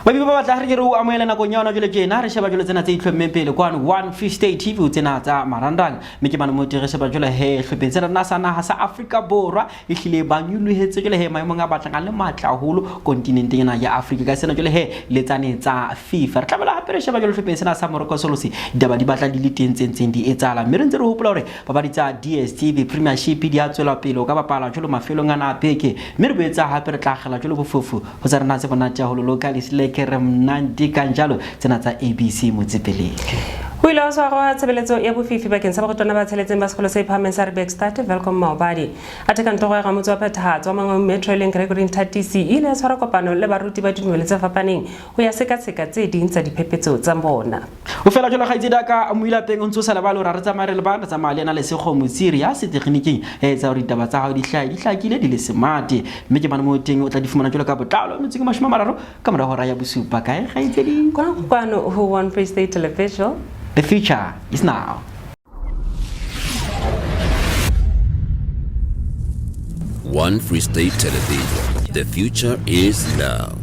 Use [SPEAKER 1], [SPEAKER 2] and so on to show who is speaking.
[SPEAKER 1] Baby ba batla re re o amoela na konyana jole jena re sheba jole tsena tse itlhommeng pele kwa One Free State TV tsena tsa marandang me ke bana mo dire sheba jole he hlopeng tsena na sana ha sa Africa borwa e hlile ba nyuluhetse jole he maemong a batlang le matla holo kontinenteng ena ya Africa ka sena jole he le tsane tsa FIFA re tlamela hape re sheba jole hlopeng tsena sa Morocco Solosi daba di batla di le tentseng di etsala mme re ntse re hopola hore ba ba ditsa DStv Premiership di a tswela pele o ka bapala jole mafelong ana beke mme re boetsa hape re tla gela jole bofofu ho tsa rena tse bona tja holo local Mnandi kanjalo tsena tsa ABC motsepeleke
[SPEAKER 2] o ile o swa tshebeletso ya bofifi bakeng sa bagotwana ba tsheletseng ba sekolo se iphahameng sa Riebeeck Stad Welkom Maobadi a teka ntoro ya gamotse wa phethahatso wa mangwe Metro Link Gregory Nthatisi ile ya tshwara kopano le baruti ba dinwele tse fapaneng ho ya seka-seka tse ding tsa diphephetso tsa bona
[SPEAKER 1] o fela jole ga itsedi ka moilapeng o ntse sa lebalo ra re tsamaya re le bana tsamaya le ena le sekgomo tsiri ya setekniking tsa hore ditaba tsa hao di hlakile di le smart mme ke bana mo teng o tla di fumana jole ka botlalo mme tseng mashoma mararo ka mora hora ya bosupa kae ga itsedi
[SPEAKER 2] kwano ho One Free State Television.
[SPEAKER 1] The future is now.
[SPEAKER 3] One Free State Television. The future is now.